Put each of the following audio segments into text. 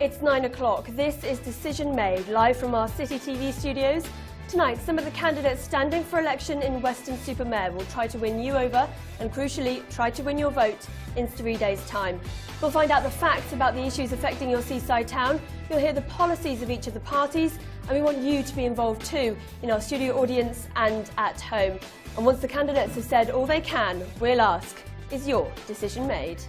It's 9 o'clock. This is Decision Made, live from our City TV studios. Tonight, some of the candidates standing for election in Weston-super-Mare will try to win you over and, crucially, try to win your vote in 3 days' time. We'll find out the facts about the issues affecting your seaside town. You'll hear the policies of each of the parties, and we want you to be involved too, in our studio audience and at home. And once the candidates have said all they can, we'll ask, is your decision made?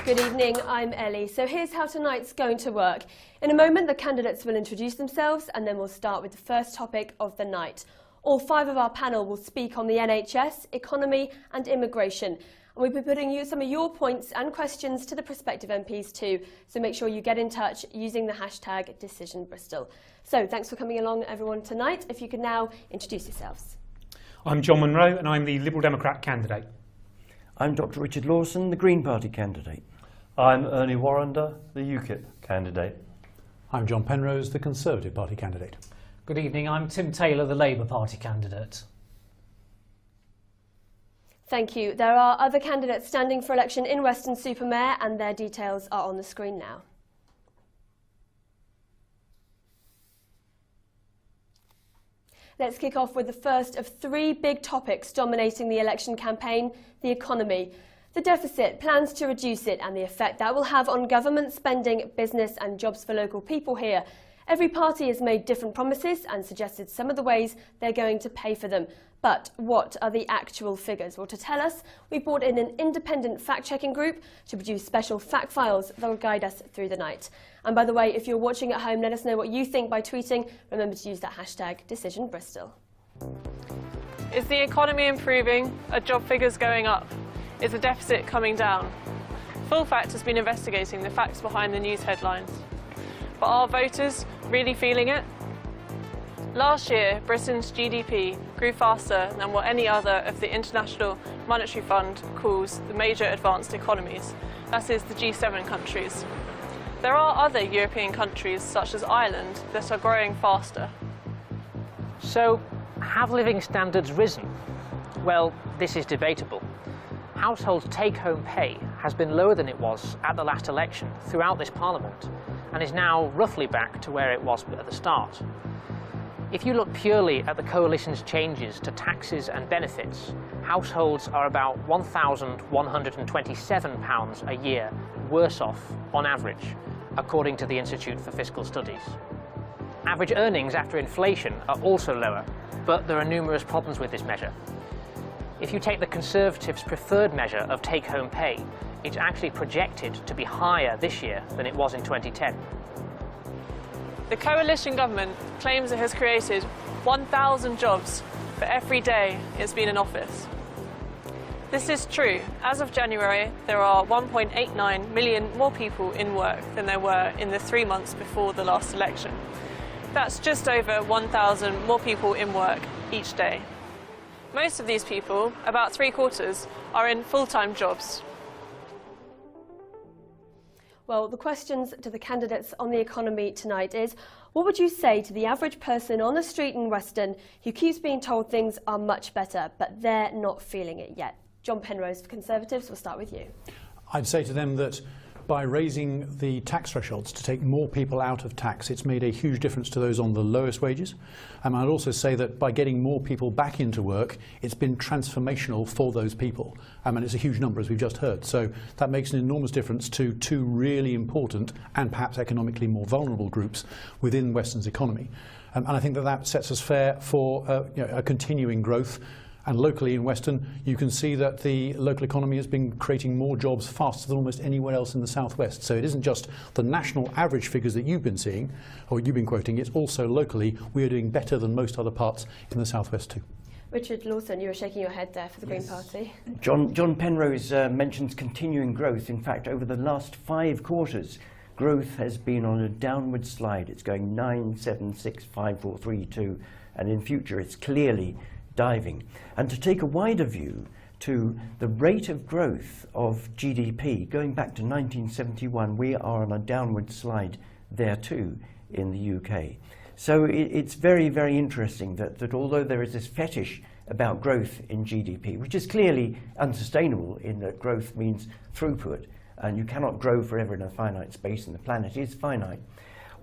Good evening, I'm Ellie. So here's how tonight's going to work. In a moment, the candidates will introduce themselves and then we'll start with the first topic of the night. All 5 of our panel will speak on the NHS, economy and immigration. And we'll be putting you some of your points and questions to the prospective MPs too. So make sure you get in touch using the hashtag #DecisionBristol. So thanks for coming along, everyone, tonight. If you could now introduce yourselves. I'm John Penrose and I'm the Liberal Democrat candidate. I'm Dr. Richard Lawson, the Green Party candidate. I'm Ernie Warrender, the UKIP candidate. I'm John Penrose, the Conservative Party candidate. Good evening, I'm Tim Taylor, the Labour Party candidate. Thank you. There are other candidates standing for election in Weston-super-Mare and their details are on the screen now. Let's kick off with the first of 3 big topics dominating the election campaign, the economy. The deficit, plans to reduce it and the effect that will have on government spending, business and jobs for local people here. Every party has made different promises and suggested some of the ways they're going to pay for them. But what are the actual figures? Well, to tell us, we brought in an independent fact-checking group to produce special fact files that will guide us through the night. And by the way, if you're watching at home, let us know what you think by tweeting. Remember to use that hashtag #DecisionBristol. Is the economy improving? Are job figures going up? Is the deficit coming down? Full Fact has been investigating the facts behind the news headlines. But are voters really feeling it? Last year, Britain's GDP grew faster than what any other of the International Monetary Fund calls the major advanced economies, that is the G7 countries. There are other European countries, such as Ireland, that are growing faster. So, have living standards risen? Well, this is debatable. Household take-home pay has been lower than it was at the last election throughout this Parliament and is now roughly back to where it was at the start. If you look purely at the Coalition's changes to taxes and benefits, households are about £1,127 a year worse off on average, according to the Institute for Fiscal Studies. Average earnings after inflation are also lower, but there are numerous problems with this measure. If you take the Conservatives' preferred measure of take-home pay, it's actually projected to be higher this year than it was in 2010. The coalition government claims it has created 1,000 jobs for every day it's been in office. This is true. As of January, there are 1.89 million more people in work than there were in the 3 months before the last election. That's just over 1,000 more people in work each day. Most of these people, about 3/4, are in full-time jobs. Well, the questions to the candidates on the economy tonight is, what would you say to the average person on the street in Weston who keeps being told things are much better, but they're not feeling it yet? John Penrose for Conservatives, we'll start with you. I'd say to them that by raising the tax thresholds to take more people out of tax, it's made a huge difference to those on the lowest wages. And I'd also say that by getting more people back into work, it's been transformational for those people. And it's a huge number, as we've just heard. So that makes an enormous difference to 2 really important and perhaps economically more vulnerable groups within Weston's economy. And I think that that sets us fair for a continuing growth. And locally in Weston, you can see that the local economy has been creating more jobs faster than almost anywhere else in the southwest. So it isn't just the national average figures that you've been seeing, or you've been quoting, it's also locally we are doing better than most other parts in the southwest too. Richard Lawson, you were shaking your head there for the Green Party. John Penrose mentions continuing growth. In fact, over the last 5 quarters, growth has been on a downward slide. It's going 9, 7, 6, 5, 4, 3, 2, and in future it's clearly diving. And to take a wider view to the rate of growth of GDP, going back to 1971, we are on a downward slide there too in the UK. So it's very, very interesting that although there is this fetish about growth in GDP, which is clearly unsustainable in that growth means throughput, and you cannot grow forever in a finite space, and the planet is finite,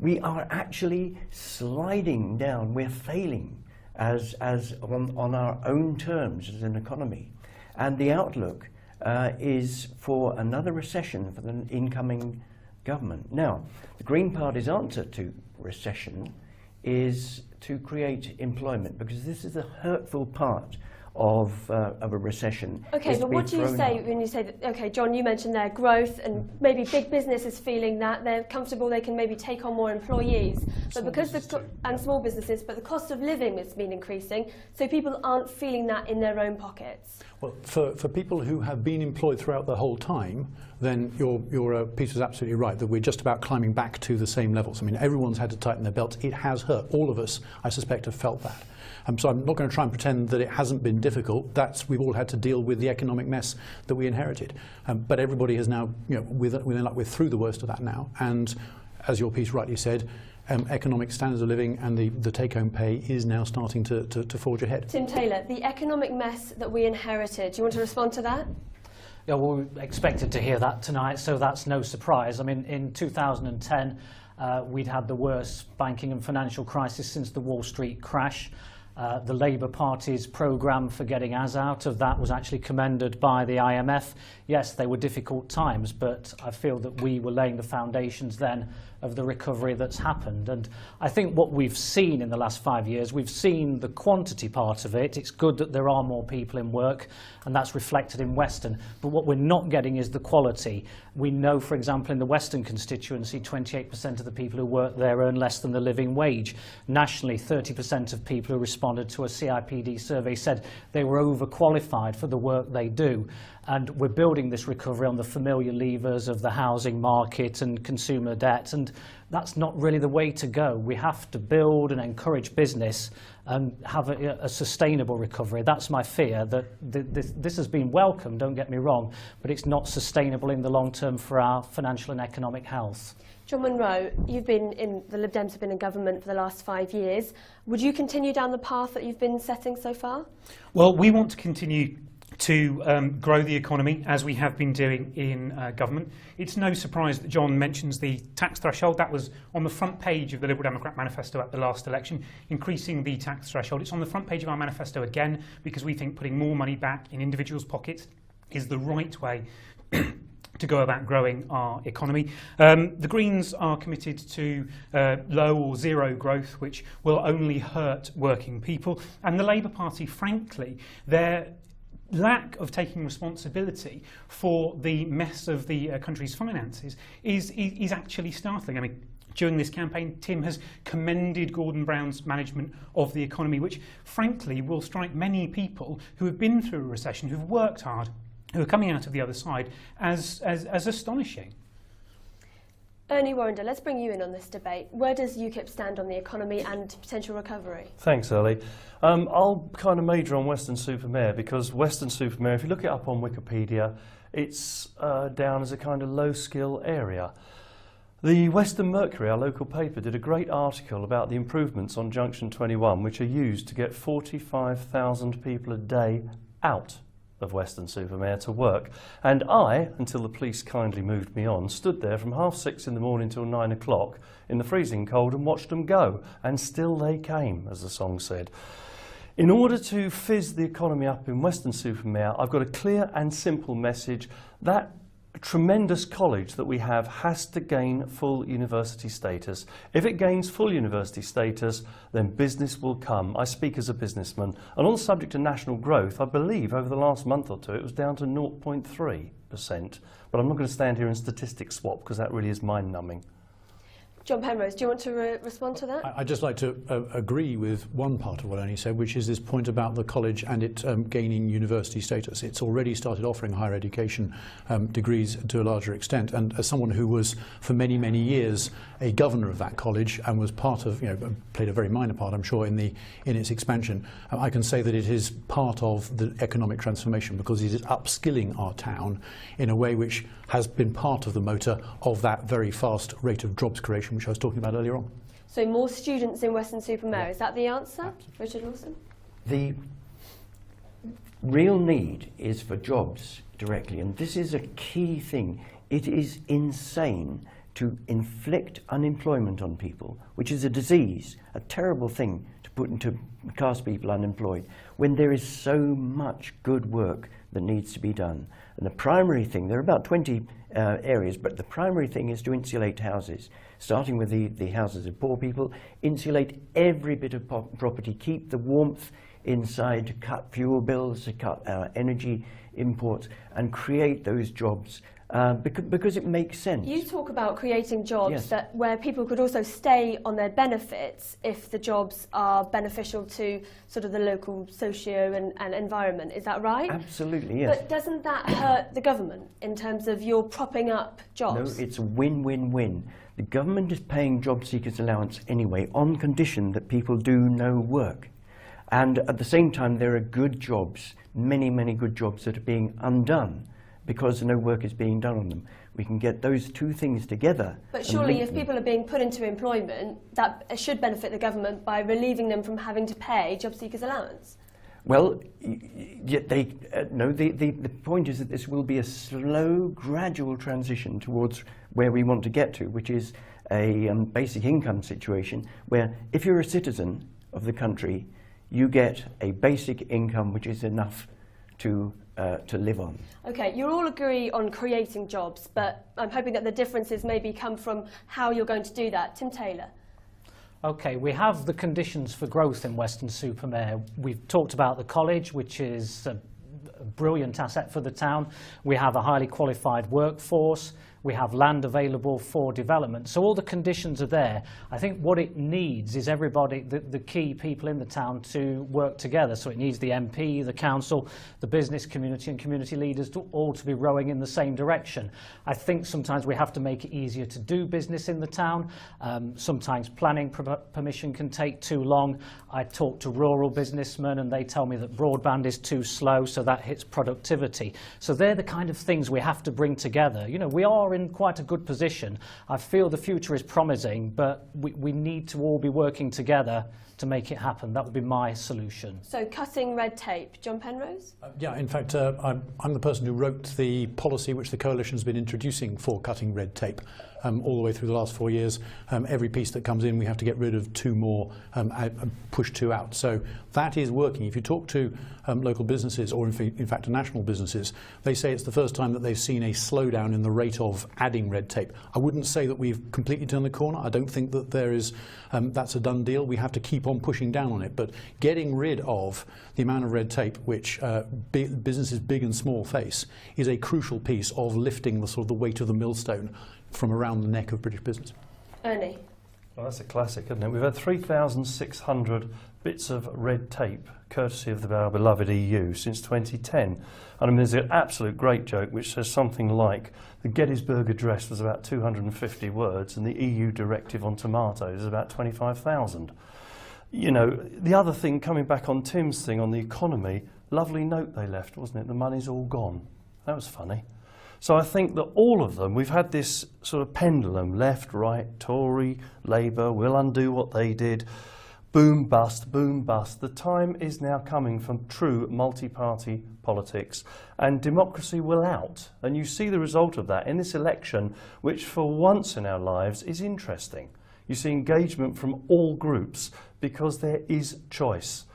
we are actually sliding down. We're failing as on our own terms as an economy. And the outlook is for another recession for the incoming government. Now, the Green Party's answer to recession is to create employment, because this is a hurtful part of a recession. Okay, but what do you say when you say that, okay, John, you mentioned there growth, and maybe big business is feeling that they're comfortable, they can maybe take on more employees, but because and small businesses, but the cost of living has been increasing, so people aren't feeling that in their own pockets. Well, for people who have been employed throughout the whole time, then your piece is absolutely right, that we're just about climbing back to the same levels. I mean, everyone's had to tighten their belts. It has hurt. All of us, I suspect, have felt that. So I'm not going to try and pretend that it hasn't been difficult. We've all had to deal with the economic mess that we inherited. But everybody has now, we're through the worst of that now. And as your piece rightly said, economic standards of living and the take-home pay is now starting to forge ahead. Tim Taylor, the economic mess that we inherited, do you want to respond to that? Yeah, well, we expected to hear that tonight, so that's no surprise. I mean, in 2010, we'd had the worst banking and financial crisis since the Wall Street crash. The Labour Party's programme for getting us out of that was actually commended by the IMF. Yes, they were difficult times, but I feel that we were laying the foundations then of the recovery that's happened. And I think what we've seen in the last 5 years, we've seen the quantity part of it. It's good that there are more people in work, and that's reflected in Weston. But what we're not getting is the quality. We know, for example, in the Weston constituency, 28% of the people who work there earn less than the living wage. Nationally, 30% of people who responded to a CIPD survey said they were overqualified for the work they do. And we're building this recovery on the familiar levers of the housing market and consumer debt, and that's not really the way to go. We have to build and encourage business and have a sustainable recovery. That's my fear, that this has been welcome, don't get me wrong, but it's not sustainable in the long term for our financial and economic health. John Monroe, the Lib Dems have been in government for the last 5 years. Would you continue down the path that you've been setting so far? Well, we want to continue to grow the economy as we have been doing in government. It's no surprise that John mentions the tax threshold. That was on the front page of the Liberal Democrat manifesto at the last election, increasing the tax threshold. It's on the front page of our manifesto again, because we think putting more money back in individuals' pockets is the right way to go about growing our economy. The Greens are committed to low or zero growth, which will only hurt working people. And the Labour Party, frankly, their lack of taking responsibility for the mess of the country's finances is actually startling. I mean, during this campaign, Tim has commended Gordon Brown's management of the economy, which frankly will strike many people who have been through a recession, who've worked hard, who are coming out of the other side, as astonishing. Ernie Warrender, let's bring you in on this debate. Where does UKIP stand on the economy and potential recovery? Thanks, Ellie. I'll kind of major on Weston-super-Mare, because Weston-super-Mare, if you look it up on Wikipedia, it's down as a kind of low-skill area. The Western Mercury, our local paper, did a great article about the improvements on Junction 21, which are used to get 45,000 people a day out of Weston-super-Mare to work. And I, until the police kindly moved me on, stood there from 6:30 in the morning till 9 o'clock in the freezing cold and watched them go. And still they came, as the song said. In order to fizz the economy up in Weston-super-Mare, I've got a clear and simple message. That tremendous college that we have has to gain full university status. If it gains full university status, then business will come. I speak as a businessman. And on the subject of national growth, I believe over the last month or two it was down to 0.3%. But I'm not going to stand here and statistics swap, because that really is mind-numbing. John Penrose, do you want to respond to that? I'd just like to agree with one part of what Ernie said, which is this point about the college and it gaining university status. It's already started offering higher education degrees to a larger extent, and as someone who was for many, many years a governor of that college and was part of, played a very minor part, I'm sure, in its expansion, I can say that it is part of the economic transformation because it is upskilling our town in a way which has been part of the motor of that very fast rate of jobs creation which I was talking about earlier on. So more students in Weston-super-Mare, is that the answer? Absolutely. Richard Lawson? The real need is for jobs directly, and this is a key thing. It is insane to inflict unemployment on people, which is a disease, a terrible thing to cast people unemployed, when there is so much good work that needs to be done. And the primary thing, there are about 20 areas, but the primary thing is to insulate houses, starting with the houses of poor people, insulate every bit of property, keep the warmth inside, to cut fuel bills, to cut our energy imports, and create those jobs because it makes sense. You talk about creating jobs Yes. where people could also stay on their benefits if the jobs are beneficial to sort of the local socio and environment. Is that right? Absolutely, yes. But doesn't that hurt the government in terms of you're propping up jobs? No, it's a win-win-win. The government is paying job seekers allowance anyway on condition that people do no work. And at the same time, there are good jobs, many, many good jobs that are being undone because no work is being done on them. We can get those two things together. But surely if people are being put into employment, that should benefit the government by relieving them from having to pay job seekers allowance. Well, the point is that this will be a slow, gradual transition towards where we want to get to, which is a basic income situation where if you're a citizen of the country, you get a basic income which is enough to live on. Okay, you all agree on creating jobs, but I'm hoping that the differences maybe come from how you're going to do that. Tim Taylor. Okay, we have the conditions for growth in Weston-super-Mare. We've talked about the college, which is a brilliant asset for the town. We have a highly qualified workforce. We have land available for development. So all the conditions are there. I think what it needs is everybody, the key people in the town, to work together. So it needs the MP, the council, the business community and community leaders all to be rowing in the same direction. I think sometimes we have to make it easier to do business in the town. Sometimes planning permission can take too long. I talk to rural businessmen and they tell me that broadband is too slow, so that hits productivity. So they're the kind of things we have to bring together. You know, we are in quite a good position. I feel the future is promising, but we need to all be working together to make it happen. That would be my solution. So cutting red tape. John Penrose? Yeah, in fact, I'm the person who wrote the policy which the coalition's been introducing for cutting red tape all the way through the last 4 years. Every piece that comes in, we have to get rid of 2 more and push 2 out. So that is working. If you talk to local businesses, or in fact national businesses, they say it's the first time that they've seen a slowdown in the rate of adding red tape. I wouldn't say that we've completely turned the corner. I don't think that there is that's a done deal. We have to keep on pushing down on it. But getting rid of the amount of red tape which businesses big and small face is a crucial piece of lifting the sort of the weight of the millstone from around the neck of British business. Ernie? Well, that's a classic, isn't it? We've had 3,600 bits of red tape, courtesy of our beloved EU, since 2010. And I mean, there's an absolute great joke which says something like, the Gettysburg Address was about 250 words and the EU directive on tomatoes is about 25,000. You know, the other thing, coming back on Tim's thing on the economy, lovely note they left, wasn't it? The money's all gone. That was funny. So I think that all of them, we've had this sort of pendulum, left, right, Tory, Labour, we'll undo what they did, boom, bust, boom, bust. The time is now coming from true multi-party politics, and democracy will out. And you see the result of that in this election, which for once in our lives is interesting. You see engagement from all groups because there is choice.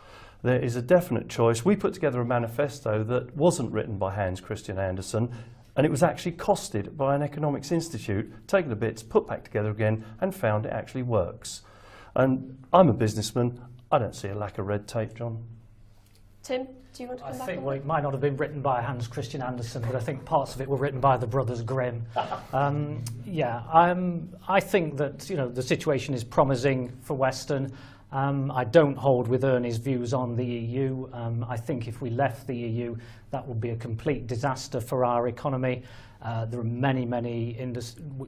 There is a definite choice. We put together a manifesto that wasn't written by Hans Christian Andersen, and it was actually costed by an economics institute, taken to bits, put back together again, and found it actually works. And I'm a businessman. I don't see a lack of red tape, John. Tim, do you want to come I back think, on well, that? it might not have been written by Hans Christian Andersen, but I think parts of it were written by the brothers Grimm. I think that the situation is promising for Weston. I don't hold with Ernie's views on the EU. I think if we left the EU, that would be a complete disaster for our economy. There are many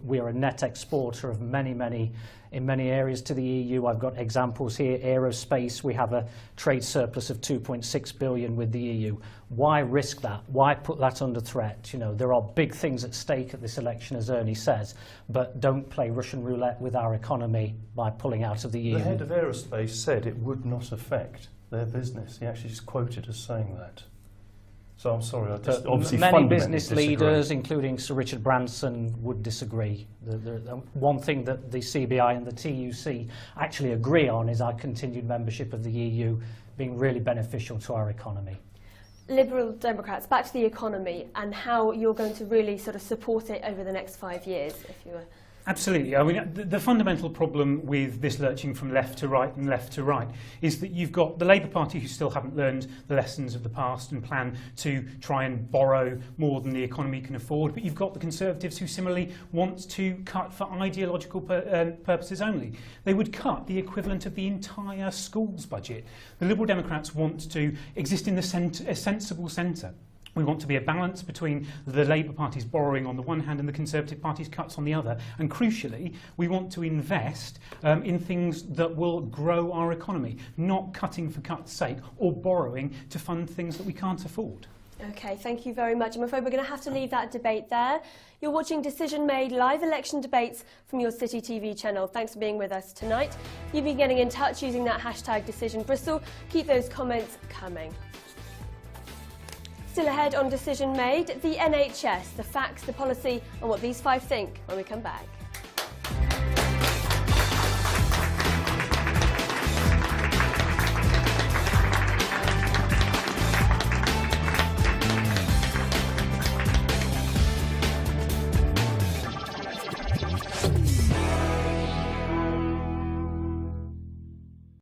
we are a net exporter of in many areas to the EU. I've got examples here. Aerospace, we have a trade surplus of 2.6 billion with the EU. Why risk that? Why put that under threat? There are big things at stake at this election, as Ernie says, but don't play Russian roulette with our economy by pulling out of the EU. The head of aerospace said it would not affect their business. He actually just quoted as saying that. So I'm sorry, I just obviously many business disagree. leaders, including Sir Richard Branson, would disagree. One thing that the CBI and the TUC actually agree on is our continued membership of the EU being really beneficial to our economy. Liberal Democrats, back to the economy and how you're going to really sort of support it over the next 5 years, if you were. Absolutely. I mean, the fundamental problem with this lurching from left to right and left to right is that you've got the Labour Party who still haven't learned the lessons of the past and plan to try and borrow more than the economy can afford, but you've got the Conservatives who similarly want to cut for ideological purposes only. They would cut the equivalent of the entire schools budget. The Liberal Democrats want to exist in a sensible centre. We want to be a balance between the Labour Party's borrowing on the one hand and the Conservative Party's cuts on the other. And crucially, we want to invest in things that will grow our economy, not cutting for cut's sake or borrowing to fund things that we can't afford. Okay, thank you very much. I'm afraid we're going to have to leave that debate there. You're watching Decision Made live election debates from your City TV channel. Thanks for being with us tonight. You've been getting in touch using that hashtag #DecisionBristol. Keep those comments coming. Still ahead on Decision Made, the NHS, the facts, the policy and what these 5 think when we come back.